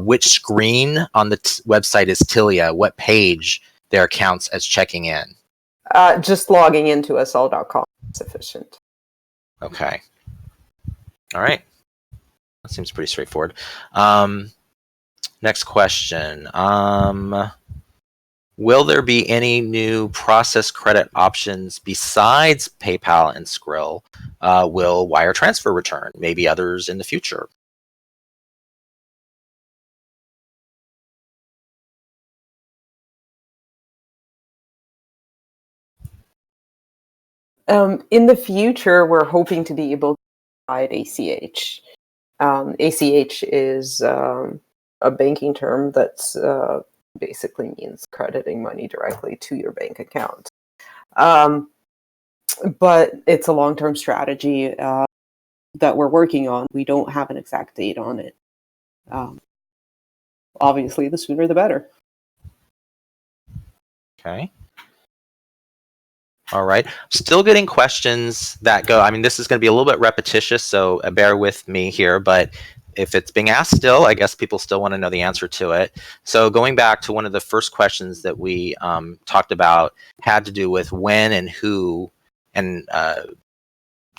Which screen on the website is Tilia? What page there counts as checking in? Just logging into sl.com is sufficient. Okay. All right. That seems pretty straightforward. Next question. Will there be any new process credit options besides PayPal and Skrill? Will wire transfer return? Maybe others in the future? In the future, we're hoping to be able to provide ACH. ACH is a banking term that's basically means crediting money directly to your bank account. But it's a long-term strategy that we're working on. We don't have an exact date on it. Obviously, the sooner the better. Okay. All right. Still getting questions that go. I mean, this is going to be a little bit repetitious, so bear with me here. But if it's being asked still, I guess people still want to know the answer to it. So going back to one of the first questions that we talked about had to do with when and who and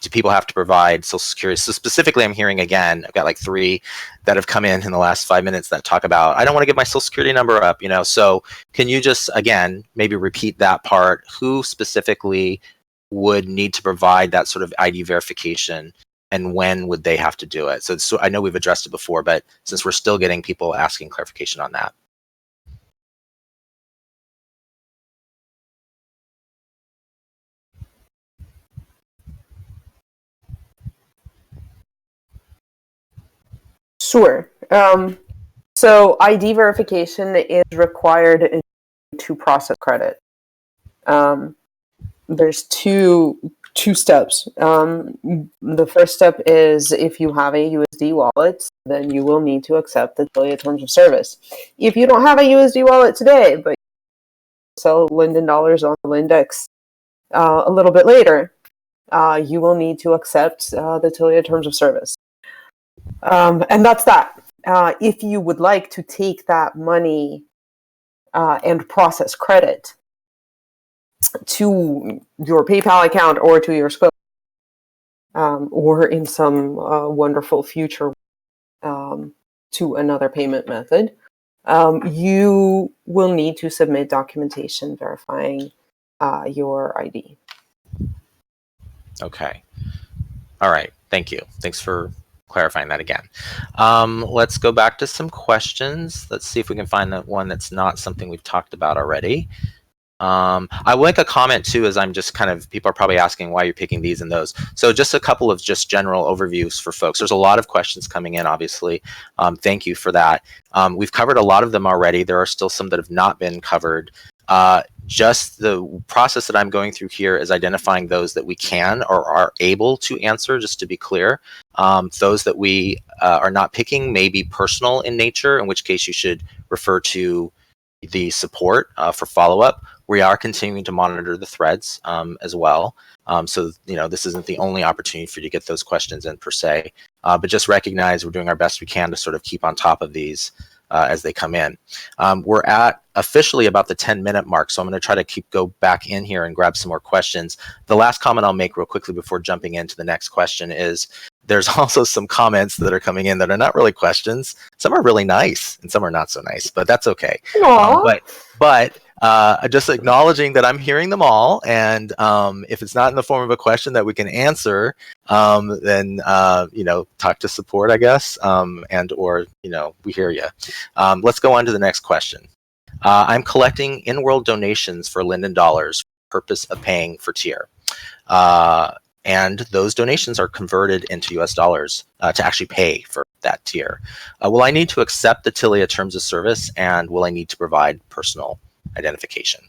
do people have to provide Social Security. So specifically, I'm hearing again, I've got like 3 that have come in the last 5 minutes that talk about, I don't want to give my Social Security number up, you know. So can you just, again, maybe repeat that part? Who specifically would need to provide that sort of ID verification, and when would they have to do it? So I know we've addressed it before, but since we're still getting people asking clarification on that. Sure. So ID verification is required to process credit. There's two steps. The first step is if you have a USD wallet, then you will need to accept the Tilia Terms of Service. If you don't have a USD wallet today, but you sell Linden dollars on the Lindex a little bit later, you will need to accept the Tilia Terms of Service. And that's that. If you would like to take that money and process credit to your PayPal account or to your Square, or in some wonderful future to another payment method, you will need to submit documentation verifying your ID. Okay. All right. Thank you. Thanks for clarifying that again. Let's go back to some questions. Let's see if we can find that one that's not something we've talked about already. I will make a comment too, as I'm just kind of, people are probably asking why you're picking these and those. So just a couple of just general overviews for folks. There's a lot of questions coming in, obviously. Thank you for that. We've covered a lot of them already. There are still some that have not been covered. Just the process that I'm going through here is identifying those that we can or are able to answer, just to be clear. Those that we are not picking may be personal in nature, in which case you should refer to the support for follow-up. We are continuing to monitor the threads as well. So, you know, this isn't the only opportunity for you to get those questions in per se, but just recognize we're doing our best we can to sort of keep on top of these as they come in. We're at officially about the 10-minute mark, so I'm going to try to go back in here and grab some more questions. The last comment I'll make real quickly before jumping into the next question is there's also some comments that are coming in that are not really questions. Some are really nice and some are not so nice, but that's okay. But just acknowledging that I'm hearing them all, and if it's not in the form of a question that we can answer, then you know, talk to support, I guess, and or, you know, we hear you. Let's go on to the next question. I'm collecting in-world donations for Linden dollars for the purpose of paying for tier. And those donations are converted into US dollars to actually pay for that tier. Will I need to accept the Tilia Terms of Service, and will I need to provide personal identification?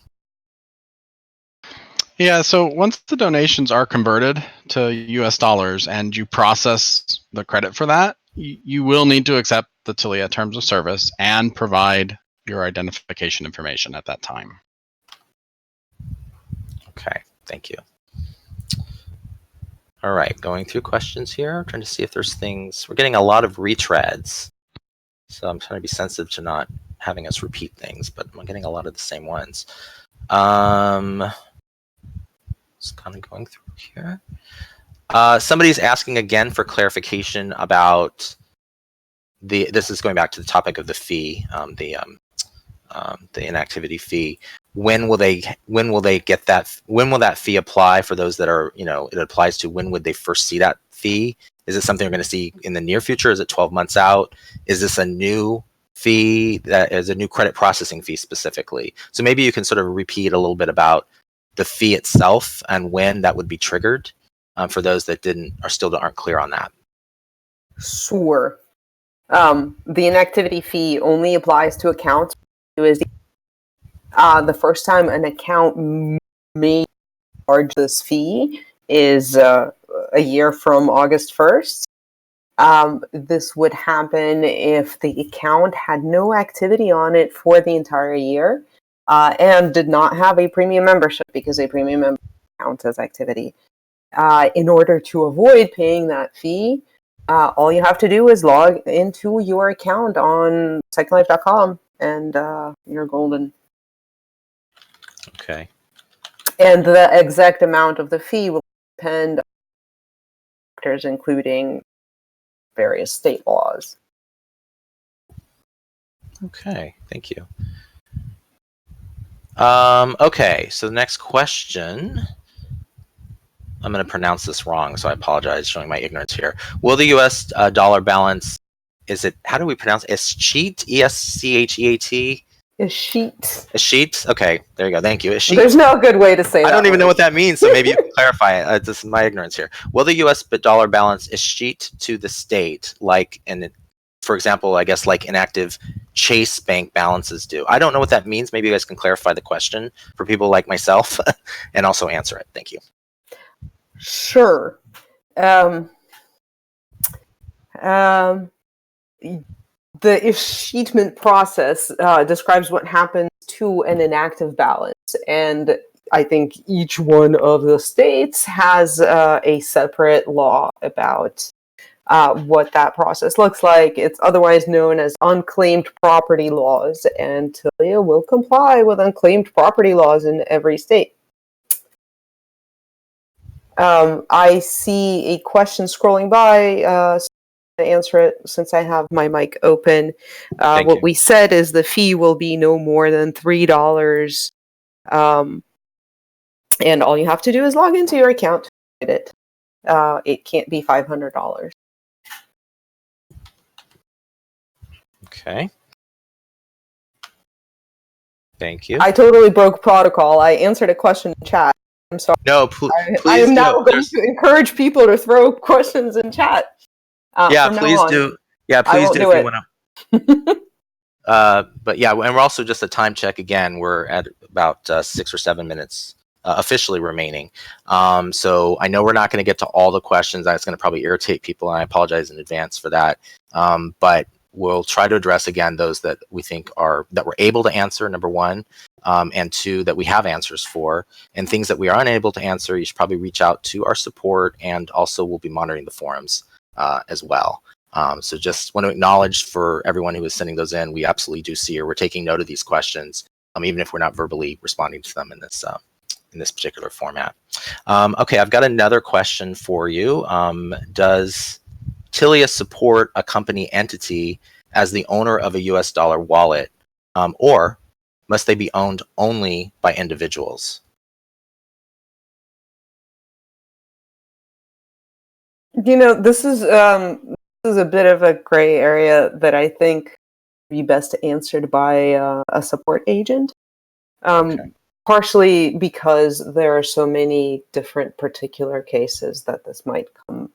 Yeah, so once the donations are converted to US dollars and you process the credit for that, you will need to accept the Tilia Terms of Service and provide your identification information at that time. Okay, thank you. All right, going through questions here, trying to see if there's things. We're getting a lot of retreads, so I'm trying to be sensitive to not having us repeat things, but I'm getting a lot of the same ones. Just kind of going through here. Somebody's asking again for clarification about this is going back to the topic of the fee, the inactivity fee. When will they get that? When will that fee apply for those that are, you know, it applies to? When would they first see that fee? Is it something we're going to see in the near future? Is it 12 months out? Is this a new fee that is a new credit processing fee specifically? So maybe you can sort of repeat a little bit about the fee itself and when that would be triggered for those that aren't clear on that? Sure. The inactivity fee only applies to accounts. The first time an account may charge this fee is a year from August 1st. This would happen if the account had no activity on it for the entire year and did not have a premium membership, because a premium membership counts as activity. In order to avoid paying that fee, all you have to do is log into your account on secondlife.com and you're golden. Okay. And the exact amount of the fee will depend on factors, including various state laws. Okay, thank you. Okay, so the next question, I'm going to pronounce this wrong, so I apologize, showing my ignorance here. Will the U.S. Dollar balance, how do we pronounce it? Escheat? E-S-C-H-E-A-T? Escheat. Escheat? Okay, there you go, thank you. Escheat. There's no good way to say that. I don't even know what that means, so maybe you can clarify it. This is my ignorance here. Will the U.S. dollar balance escheat to the state, like for example, I guess like inactive Chase Bank balances do? I don't know what that means. Maybe you guys can clarify the question for people like myself and also answer it. Thank you. Sure. The escheatment process describes what happens to an inactive balance, and I think each one of the states has a separate law about what that process looks like. It's otherwise known as unclaimed property laws, and Tilia will comply with unclaimed property laws in every state. I see a question scrolling by. So I'm going to answer it since I have my mic open. What we said is the fee will be no more than $3. And all you have to do is log into your account to get it. It can't be $500. Okay. Thank you. I totally broke protocol. I answered a question in chat. I'm sorry. No, please. I am now going to encourage people to throw questions in chat. Yeah, please do. Yeah, please do if you want to. But yeah, and we're also just a time check again. We're at about 6 or 7 minutes officially remaining. So I know we're not going to get to all the questions. That's going to probably irritate people, and I apologize in advance for that. But we'll try to address again those that we think that we're able to answer, number one, and two, that we have answers for, and things that we are unable to answer. You should probably reach out to our support, and also we'll be monitoring the forums as well. So just want to acknowledge for everyone who is sending those in, we absolutely do see, or we're taking note of these questions, even if we're not verbally responding to them in this particular format. Okay, I've got another question for you. Does Tilia support a company entity as the owner of a US dollar wallet, or must they be owned only by individuals? You know, this is a bit of a gray area that I think would be best answered by a support agent. Okay. Partially because there are so many different particular cases that this might come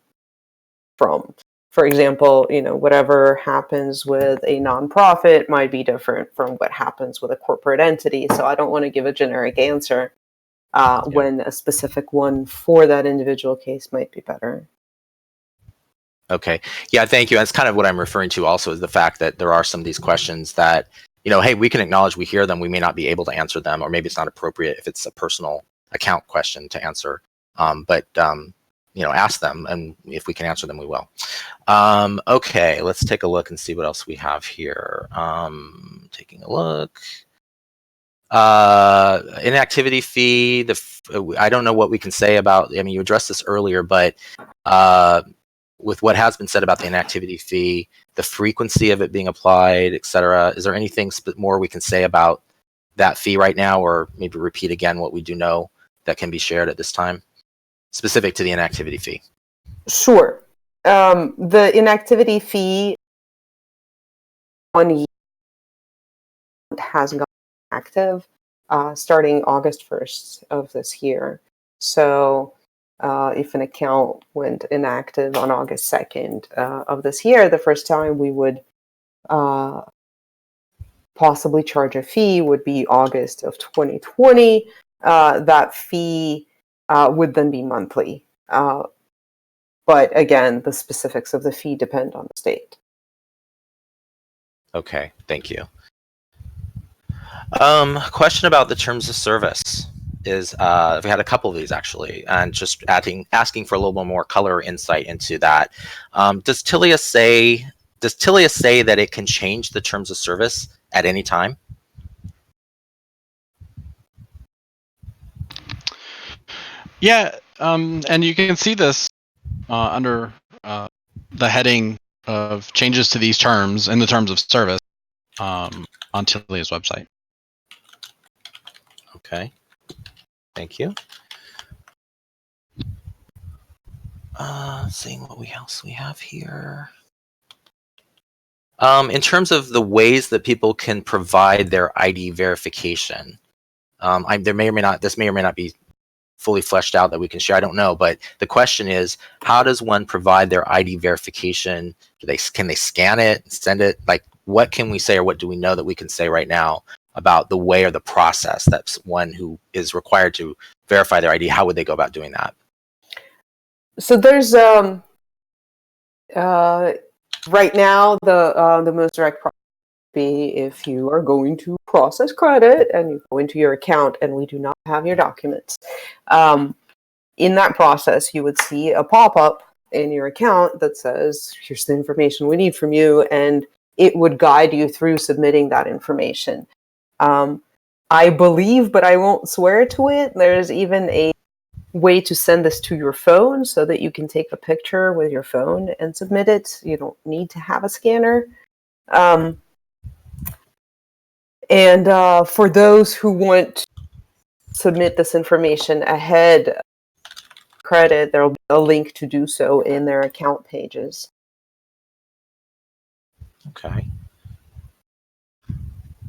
from. For example, whatever happens with a nonprofit might be different from what happens with a corporate entity. So I don't want to give a generic answer when a specific one for that individual case might be better. Okay. Yeah, thank you. That's kind of what I'm referring to also, is the fact that there are some of these questions that, hey, we can acknowledge we hear them. We may not be able to answer them, or maybe it's not appropriate if it's a personal account question to answer. But ask them, and if we can answer them, we will. Okay, let's take a look and see what else we have here. Taking a look. Inactivity fee. I don't know what we can say about. I mean, you addressed this earlier, but with what has been said about the inactivity fee, the frequency of it being applied, etc., is there anything more we can say about that fee right now, or maybe repeat again what we do know that can be shared at this time, specific to the inactivity fee? Sure. The inactivity fee on has gone active. starting August 1st of this year. So if an account went inactive on August 2nd of this year, the first time we would possibly charge a fee would be August of 2020. That fee would then be monthly. But again, the specifics of the fee depend on the state. Okay, thank you. Question about the terms of service is we had a couple of these actually, and just asking for a little bit more color or insight into that. Does Tilia say that it can change the terms of service at any time? Yeah, and you can see this under the heading of changes to these terms in the terms of service on Tilia's website. Okay, thank you. Seeing what else we have here. In terms of the ways that people can provide their ID verification, this may or may not be fully fleshed out that we can share. I don't know, but the question is, how does one provide their ID verification? Can they scan it and send it? Like, what can we say, or what do we know that we can say right now about the way or the process that one who is required to verify their ID, how would they go about doing that? So there's right now the most direct process would be if you are going to process credit and you go into your account and we do not have your documents. In that process, you would see a pop-up in your account that says, here's the information we need from you, and it would guide you through submitting that information. I believe, but I won't swear to it, there's even a way to send this to your phone so that you can take a picture with your phone and submit it. You don't need to have a scanner. And for those who want to submit this information ahead of credit, there will be a link to do so in their account pages.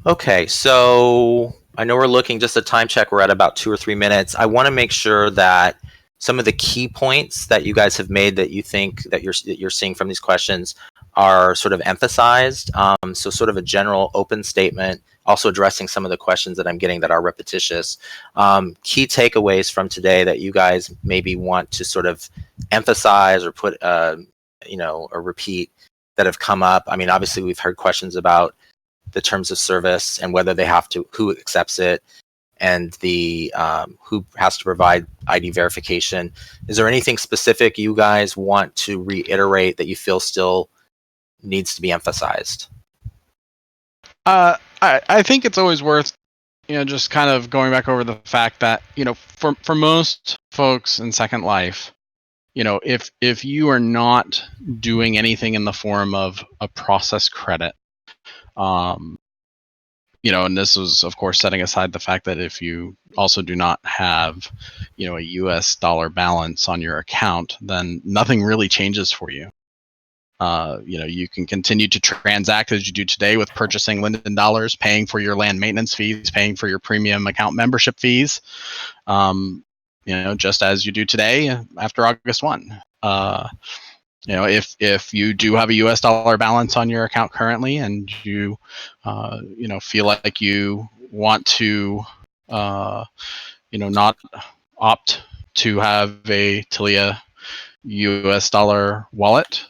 Okay, so I know we're looking, just a time check, we're at about 2 or 3 minutes. I want to make sure that some of the key points that you guys have made that you think that you're seeing from these questions are sort of emphasized. So sort of a general open statement, also addressing some of the questions that I'm getting that are repetitious. Key takeaways from today that you guys maybe want to sort of emphasize or put, or repeat that have come up. I mean, obviously we've heard questions about the terms of service and whether they have to, who accepts it, and the who has to provide ID verification. Is there anything specific you guys want to reiterate that you feel still needs to be emphasized? I think it's always worth, just kind of going back over the fact that, for most folks in Second Life, if you are not doing anything in the form of a process credit, and this was, of course, setting aside the fact that if you also do not have, a US dollar balance on your account, then nothing really changes for you. You can continue to transact as you do today with purchasing Linden dollars, paying for your land maintenance fees, paying for your premium account membership fees, just as you do today after August 1. If you do have a US dollar balance on your account currently and you, feel like you want to, not opt to have a Tilia US dollar wallet,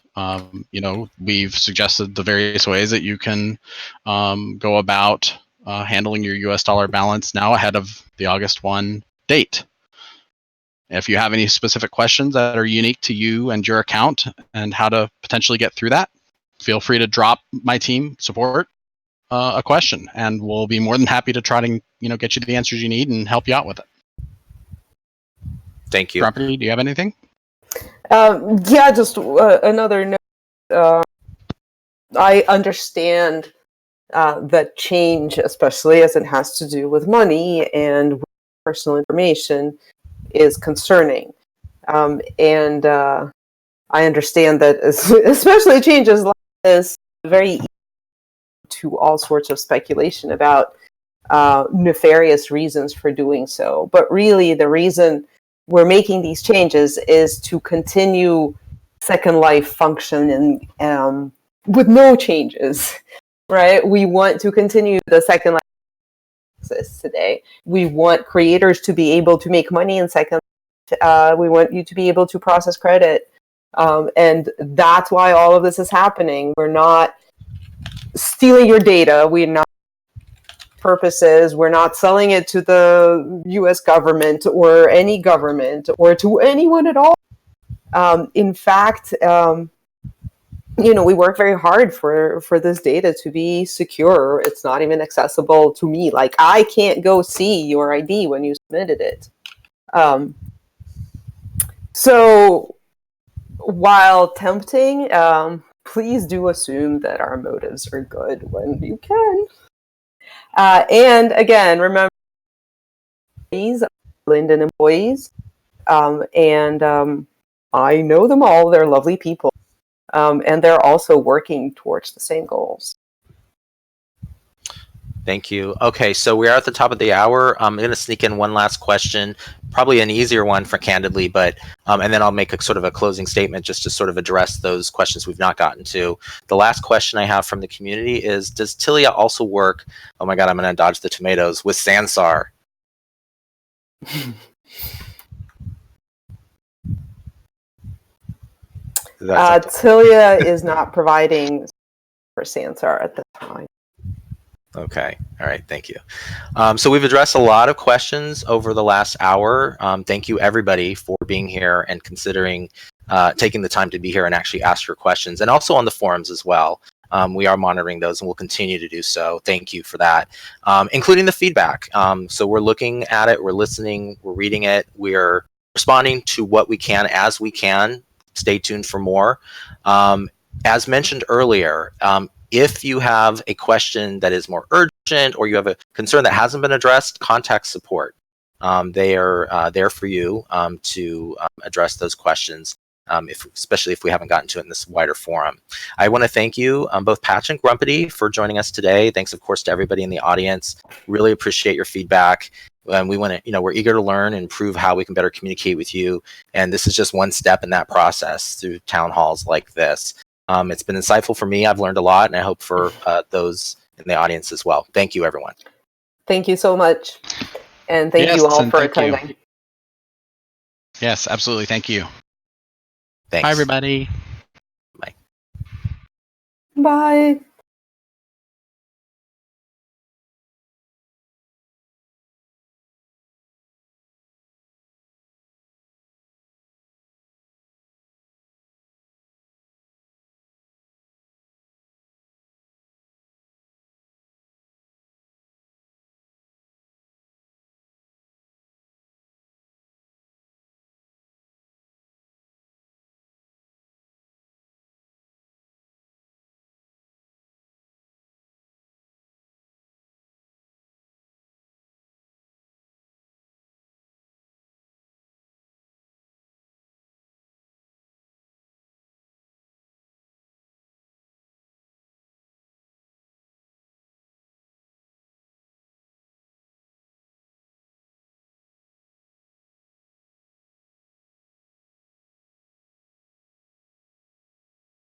we've suggested the various ways that you can go about handling your US dollar balance now ahead of the August 1 date. If you have any specific questions that are unique to you and your account and how to potentially get through that, feel free to drop my team support a question, and we'll be more than happy to try to get you the answers you need and help you out with it. Thank you. Grumpity, do you have anything? Just another note. I understand that change, especially as it has to do with money and with personal information, is concerning. And I understand that especially changes like this, very easy to all sorts of speculation about nefarious reasons for doing so. But really, the reason we're making these changes is to continue Second Life functioning with no changes, right? We want to continue the Second Life exists today. We want creators to be able to make money in Second Life. We want you to be able to process credit. And that's why all of this is happening. We're not stealing your data. We're not purposes. We're not selling it to the US government or any government or to anyone at all. In fact, we work very hard for this data to be secure. It's not even accessible to me. Like, I can't go see your ID when you submitted it. So while tempting, please do assume that our motives are good when you can. And again, remember, these are Linden employees, and I know them all. They're lovely people, and they're also working towards the same goals. Thank you. Okay, so we're at the top of the hour. I'm going to sneak in one last question, probably an easier one for candidly, but and then I'll make a sort of a closing statement just to sort of address those questions we've not gotten to. The last question I have from the community is, does Tilia also work, oh my god, I'm going to dodge the tomatoes, with Sansar? Tilia is not providing for Sansar at the time. Okay. All right. Thank you. So we've addressed a lot of questions over the last hour. Thank you, everybody, for being here and considering taking the time to be here and actually ask your questions, and also on the forums as well. We are monitoring those and we'll continue to do so. Thank you for that, including the feedback. So we're looking at it, we're listening, we're reading it, we're responding to what we can as we can. Stay tuned for more. As mentioned earlier, if you have a question that is more urgent or you have a concern that hasn't been addressed, contact support. They are there for you to address those questions, especially if we haven't gotten to it in this wider forum. I want to thank you, both Patch and Grumpity, for joining us today. Thanks, of course, to everybody in the audience. Really appreciate your feedback. And we want to, we're eager to learn and improve how we can better communicate with you. And this is just one step in that process through town halls like this. It's been insightful for me. I've learned a lot, and I hope for those in the audience as well. Thank you, everyone. Thank you so much. And thank you all for attending. Yes, absolutely. Thank you. Thanks. Bye, everybody. Bye. Bye.